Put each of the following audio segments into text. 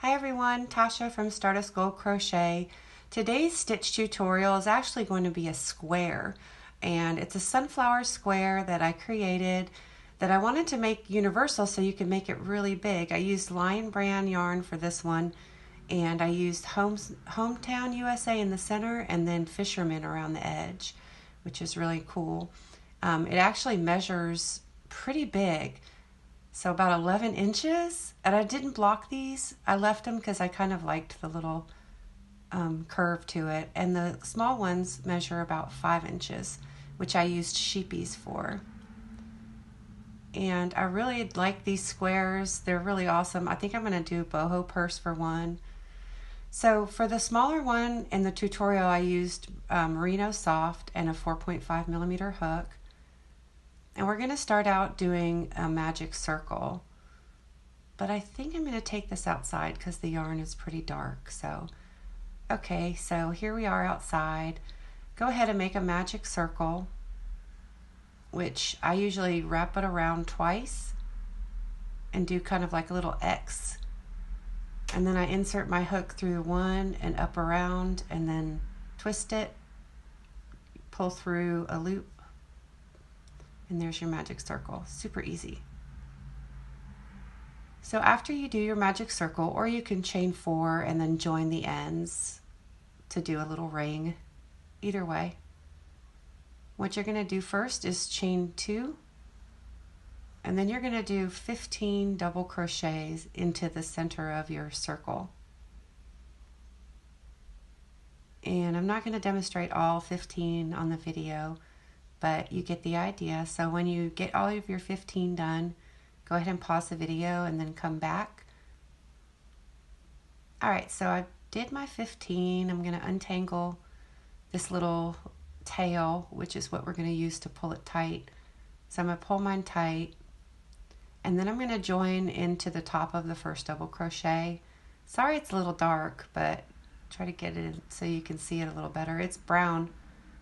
Hi everyone, Tasha from Stardust Gold Crochet. Today's stitch tutorial is actually going to be a square, and it's a sunflower square that I created that I wanted to make universal so you can make it really big. I used Lion Brand yarn for this one, and I used Hometown USA in the center and then Fisherman around the edge, which is really cool. It actually measures pretty big. So about 11 inches, and I didn't block these. I left them because I kind of liked the little curve to it. And the small ones measure about 5 inches, which I used sheepies for. And I really like these squares. They're really awesome. I think I'm going to do boho purse for one. So for the smaller one in the tutorial, I used Merino Soft and a 4.5 millimeter hook. And we're going to start out doing a magic circle, but I think I'm going to take this outside because the yarn is pretty dark. So, okay, so here we are outside. Go ahead and make a magic circle, which I usually wrap it around twice and do kind of like a little X. And then I insert my hook through one and up around and then twist it, pull through a loop. And there's your magic circle. Super easy. So after you do your magic circle, or you can chain 4 and then join the ends to do a little ring. Either way. What you're going to do first is chain 2, and then you're going to do 15 double crochets into the center of your circle. And I'm not going to demonstrate all 15 on the video, but you get the idea. So when you get all of your 15 done, go ahead and pause the video and then come back. Alright, so I did my 15. I'm going to untangle this little tail, which is what we're going to use to pull it tight. So I'm going to pull mine tight, and then I'm going to join into the top of the first double crochet. Sorry it's a little dark, but try to get it so you can see it a little better. It's brown.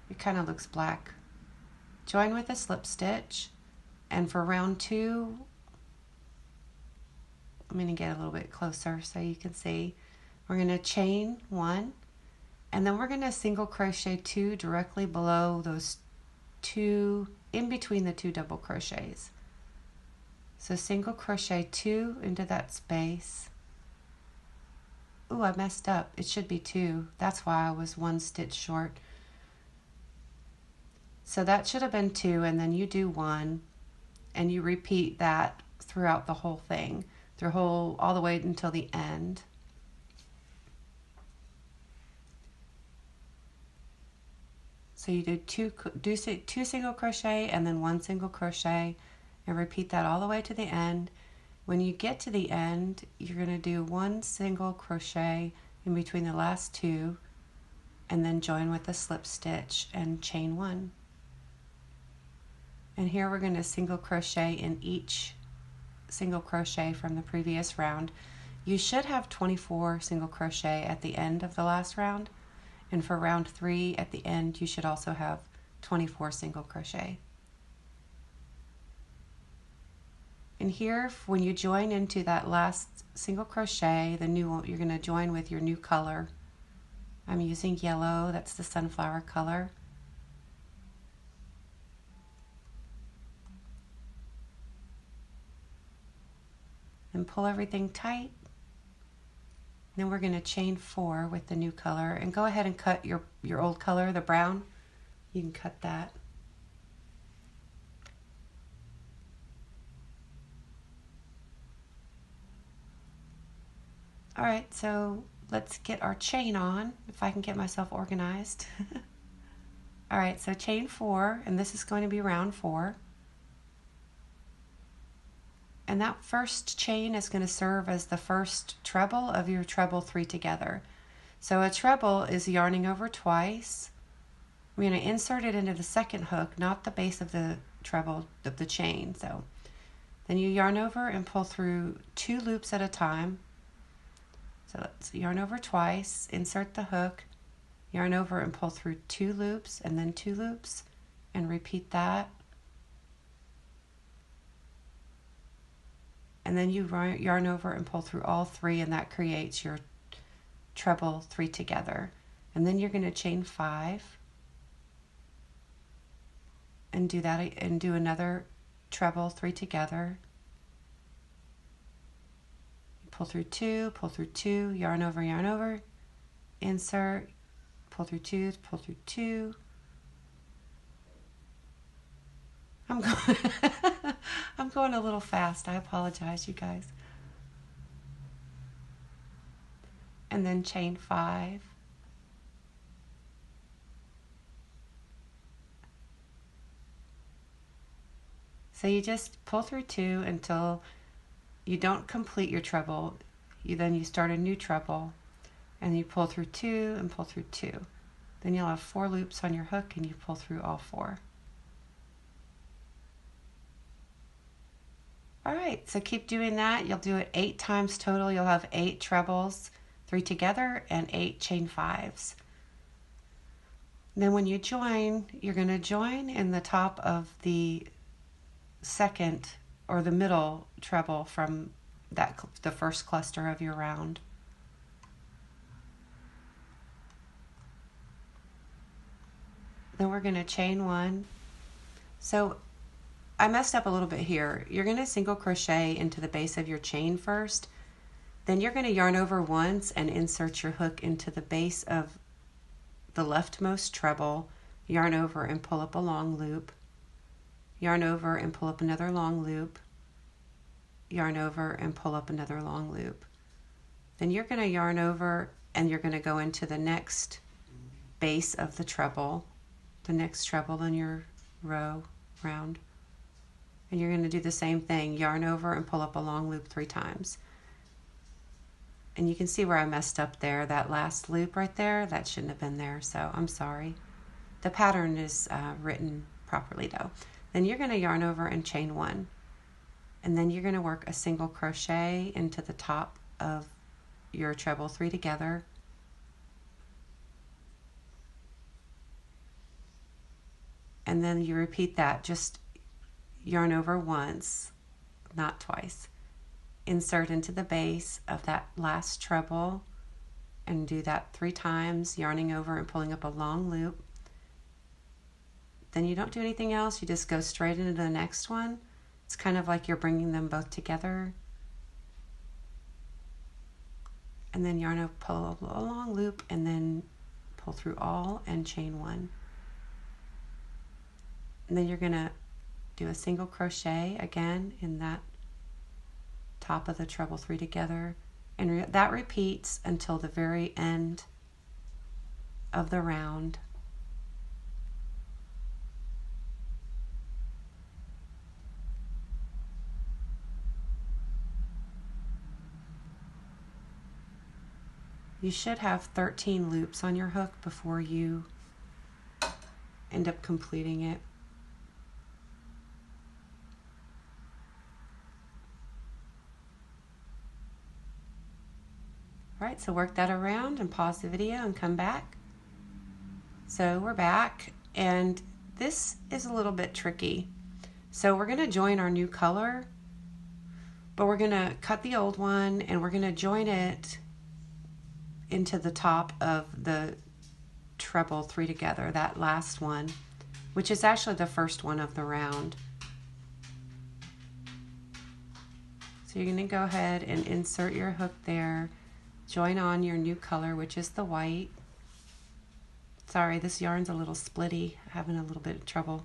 It kind of looks black. Join with a slip stitch, and for round 2, I'm going to get a little bit closer so you can see. We're going to chain 1, and then we're going to single crochet 2 directly below those 2, in between the 2 double crochets. So single crochet 2 into that space. Ooh, I messed up. It should be 2. That's why I was 1 stitch short. So that should have been 2, and then you do 1, and you repeat that throughout the whole thing, all the way until the end. So you do two single crochet and then 1 single crochet, and repeat that all the way to the end. When you get to the end, you're going to do 1 single crochet in between the last 2, and then join with a slip stitch and chain 1. And here we're going to single crochet in each single crochet from the previous round. You should have 24 single crochet at the end of the last round, and for round 3 at the end you should also have 24 single crochet. And here, when you join into that last single crochet, the new one, you're going to join with your new color. I'm using yellow, that's the sunflower color. And pull everything tight. Then we're going to chain 4 with the new color, and go ahead and cut your old color, the brown. You can cut that. Alright, so let's get our chain on, if I can get myself organized. Alright, so chain 4, and this is going to be round 4. And that first chain is going to serve as the first treble of your treble 3 together. So a treble is yarning over twice. We're going to insert it into the second hook, not the base of the treble of the chain. So then you yarn over and pull through 2 loops at a time. So let's yarn over twice, insert the hook, yarn over and pull through 2 loops and then 2 loops, and repeat that. And and then you yarn over and pull through all 3, and that creates your treble 3 together. And then you're going to chain 5 and do that, and do another treble 3 together. Pull through 2, yarn over, insert, pull through 2. I'm going a little fast. I apologize, you guys. And then chain 5. So you just pull through 2 until you don't complete your treble. Then you start a new treble, and you pull through 2 and pull through 2. Then you'll have 4 loops on your hook, and you pull through all 4. All right, so keep doing that. You'll do it 8 times total. You'll have 8 trebles, 3 together, and 8 chain 5s. Then when you join, you're going to join in the top of the second or the middle treble from the first cluster of your round. Then we're going to chain 1. So I messed up a little bit here. You're going to single crochet into the base of your chain first. Then you're going to yarn over once and insert your hook into the base of the leftmost treble, yarn over and pull up a long loop, yarn over and pull up another long loop, yarn over and pull up another long loop. Then you're going to yarn over and you're going to go into the next base of the treble, the next treble in your round. And you're going to do the same thing, yarn over and pull up a long loop 3 times. And you can see where I messed up there. That last loop right there, that shouldn't have been there, so I'm sorry. The pattern is written properly though. Then you're going to yarn over and chain 1. And then you're going to work a single crochet into the top of your treble 3 together. And then you repeat that, just yarn over once, not twice. Insert into the base of that last treble and do that 3 times, yarning over and pulling up a long loop. Then you don't do anything else, you just go straight into the next one. It's kind of like you're bringing them both together. And then yarn over, pull up a long loop, and then pull through all and chain 1. And then you're going to do a single crochet again in that top of the treble 3 together, and that repeats until the very end of the round. You should have 13 loops on your hook before you end up completing it. All right, so work that around and pause the video and come back. So we're back, and this is a little bit tricky. So we're going to join our new color, but we're going to cut the old one and we're going to join it into the top of the treble 3 together, that last one, which is actually the first one of the round. So you're going to go ahead and insert your hook there, join on your new color, which is the white. Sorry, this yarn's a little splitty, having a little bit of trouble.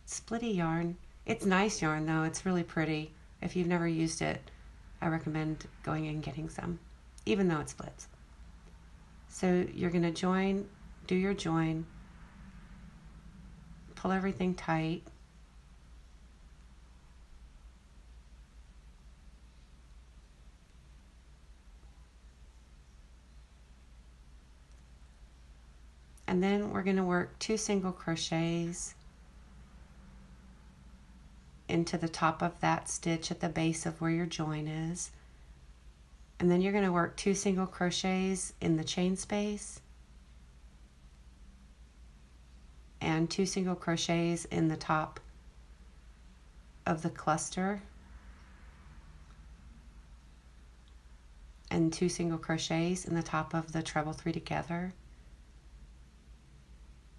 Splitty yarn. It's nice yarn though, it's really pretty. If you've never used it, I recommend going and getting some, even though it splits. So you're going to join, do your join, pull everything tight. And then we're going to work 2 single crochets into the top of that stitch at the base of where your join is. And then you're going to work 2 single crochets in the chain space and 2 single crochets in the top of the cluster and 2 single crochets in the top of the treble 3 together.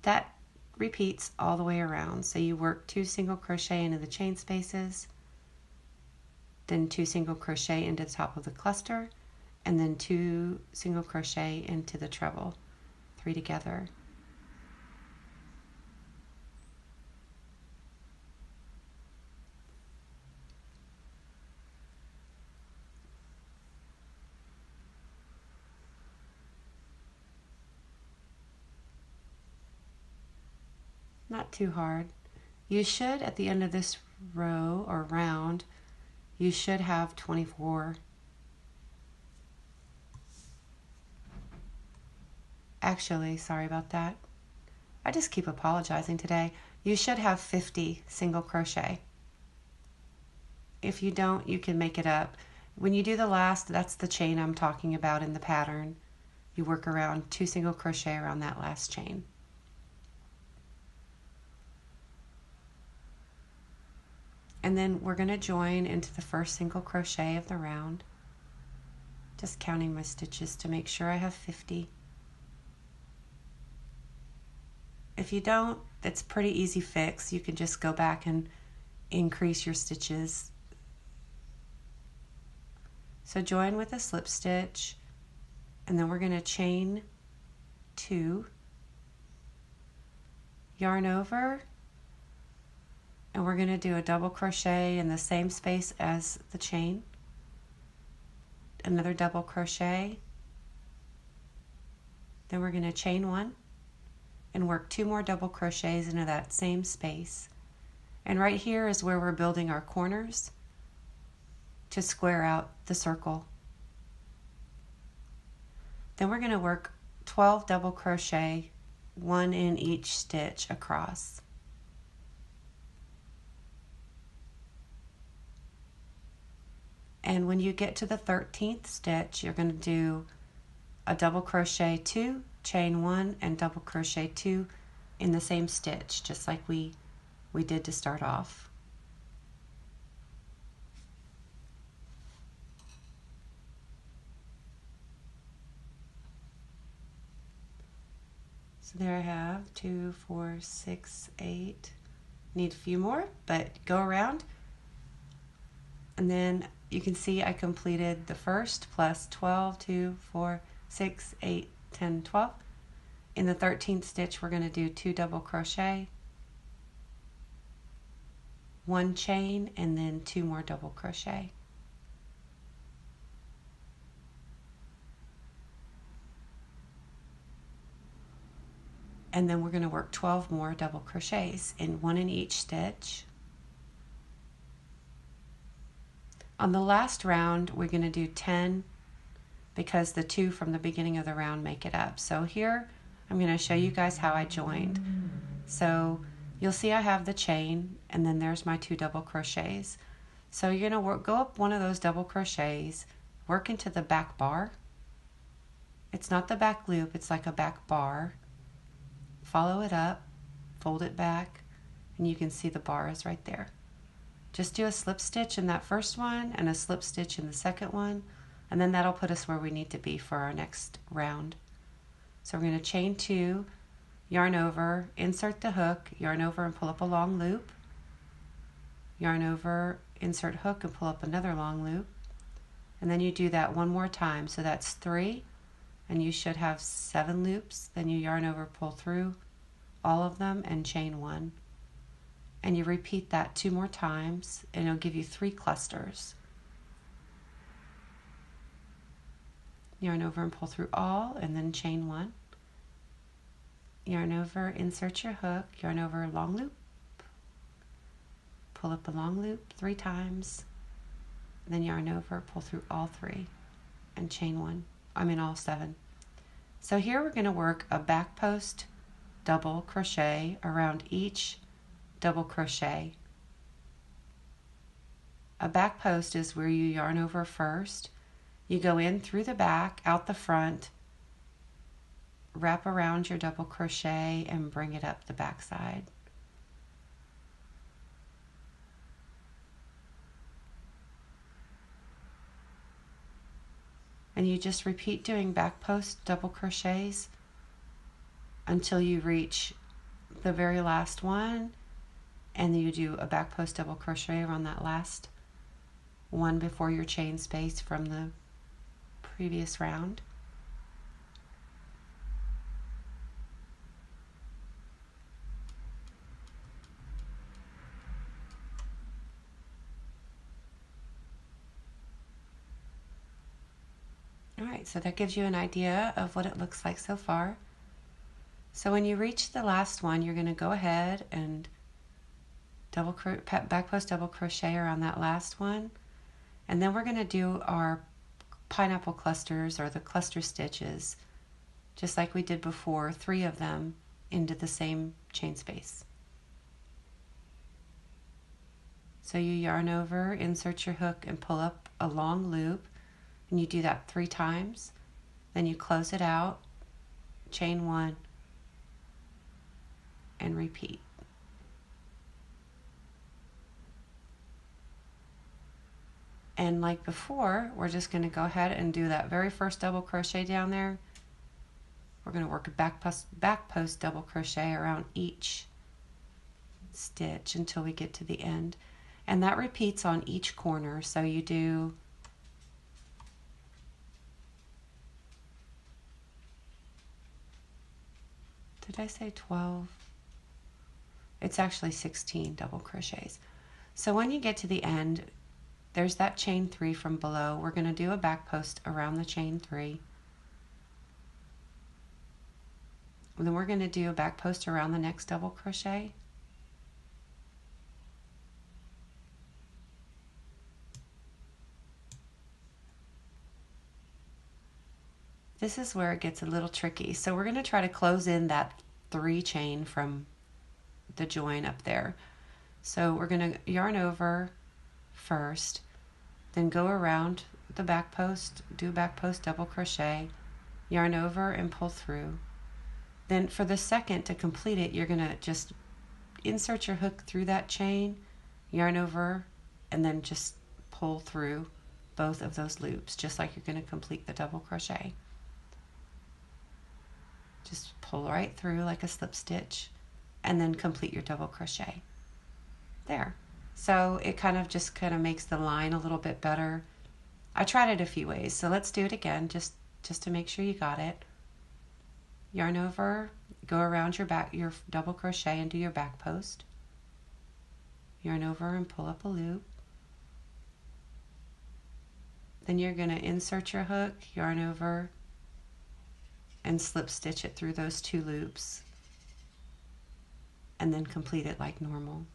That repeats all the way around. So you work 2 single crochet into the chain spaces, then 2 single crochet into the top of the cluster, and then 2 single crochet into the treble 3 together. Not too hard. You should, at the end of this row or round, you should have 24. Actually, sorry about that. I just keep apologizing today. You should have 50 single crochet. If you don't, you can make it up. When you do the last, that's the chain I'm talking about in the pattern. You work around 2 single crochet around that last chain. And then we're going to join into the first single crochet of the round. Just counting my stitches to make sure I have 50. If you don't, it's pretty easy fix. You can just go back and increase your stitches. So join with a slip stitch, and then we're going to chain 2, yarn over, and we're going to do a double crochet in the same space as the chain, another double crochet, then we're going to chain 1 and work 2 more double crochets into that same space. And right here is where we're building our corners to square out the circle. Then we're going to work 12 double crochet, 1 in each stitch across. And when you get to the 13th stitch, you're going to do a double crochet 2, chain 1, and double crochet 2 in the same stitch, just like we did to start off. So there I have 2, 4, 6, 8. Need a few more, but go around. And then you can see I completed the first plus 12, 2, 4, 6, 8, 10, 12. In the 13th stitch, we're going to do 2 double crochet, 1 chain, and then 2 more double crochet. And then we're going to work 12 more double crochets, in 1 in each stitch. On the last round, we're going to do 10 because the 2 from the beginning of the round make it up. So here, I'm going to show you guys how I joined. So you'll see I have the chain, and then there's my 2 double crochets. So you're going to go up one of those double crochets, work into the back bar. It's not the back loop, it's like a back bar. Follow it up, fold it back, and you can see the bar is right there. Just do a slip stitch in that first one and a slip stitch in the second one, and then that'll put us where we need to be for our next round. So we're going to chain 2, yarn over, insert the hook, yarn over and pull up a long loop, yarn over, insert hook and pull up another long loop, and then you do that one more time. So that's 3, and you should have 7 loops. Then you yarn over, pull through all of them, and chain 1. And you repeat that 2 more times, and it'll give you 3 clusters. Yarn over and pull through all, and then chain 1. Yarn over, insert your hook, yarn over, long loop, pull up a long loop 3 times, then yarn over, pull through all 3, and chain 1. all 7. So here we're going to work a back post double crochet around each double crochet. A back post is where you yarn over first. You go in through the back, out the front, wrap around your double crochet, and bring it up the back side. and you just repeat doing back post double crochets until you reach the very last one, and then you do a back post double crochet around that last one before your chain space from the previous round. Alright, so that gives you an idea of what it looks like so far. So when you reach the last one, you're going to go ahead and back post double crochet around that last one, and then we're going to do our pineapple clusters, or the cluster stitches, just like we did before, 3 of them into the same chain space. So you yarn over, insert your hook, and pull up a long loop, and you do that 3 times. Then you close it out, chain 1, and repeat. And like before, we're just going to go ahead and do that very first double crochet down there. We're going to work a back post double crochet around each stitch until we get to the end. And that repeats on each corner. So you do did I say 12? It's actually 16 double crochets. So when you get to the end, there's that chain 3 from below. We're going to do a back post around the chain 3. And then we're going to do a back post around the next double crochet. This is where it gets a little tricky. So we're going to try to close in that 3 chain from the join up there. So we're going to yarn over first, then go around the back post, do back post double crochet, yarn over and pull through. Then for the second, to complete it, you're going to just insert your hook through that chain, yarn over, and then just pull through both of those loops, just like you're going to complete the double crochet. Just pull right through like a slip stitch, and then complete your double crochet. There. So it kind of makes the line a little bit better. I tried it a few ways, so let's do it again just to make sure you got it. Yarn over, go around your double crochet and do your back post. Yarn over and pull up a loop. Then you're going to insert your hook, yarn over, and slip stitch it through those 2 loops, and then complete it like normal.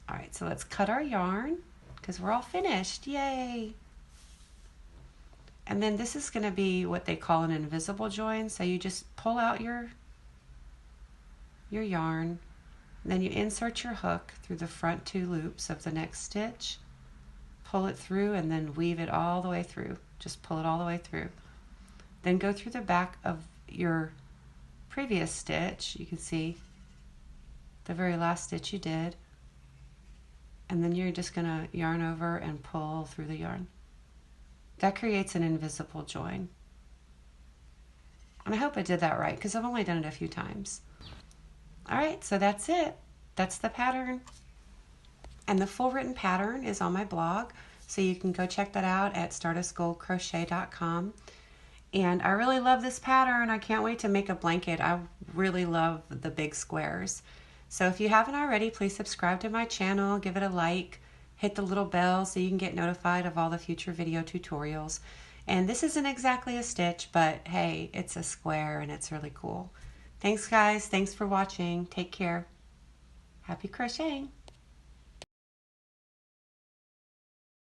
Alright, so let's cut our yarn because we're all finished. Yay! And then this is going to be what they call an invisible join. So you just pull out your yarn, and then you insert your hook through the front 2 loops of the next stitch, pull it through, and then weave it all the way through. Just pull it all the way through. Then go through the back of your previous stitch. You can see the very last stitch you did. And then you're just going to yarn over and pull through the yarn. That creates an invisible join. And I hope I did that right because I've only done it a few times. Alright, so that's it. That's the pattern. And the full written pattern is on my blog, so you can go check that out at stardustgoldcrochet.com. And I really love this pattern. I can't wait to make a blanket. I really love the big squares. So if you haven't already, please subscribe to my channel, give it a like, hit the little bell so you can get notified of all the future video tutorials. And this isn't exactly a stitch, but hey, it's a square and it's really cool. Thanks guys, thanks for watching. Take care. Happy crocheting.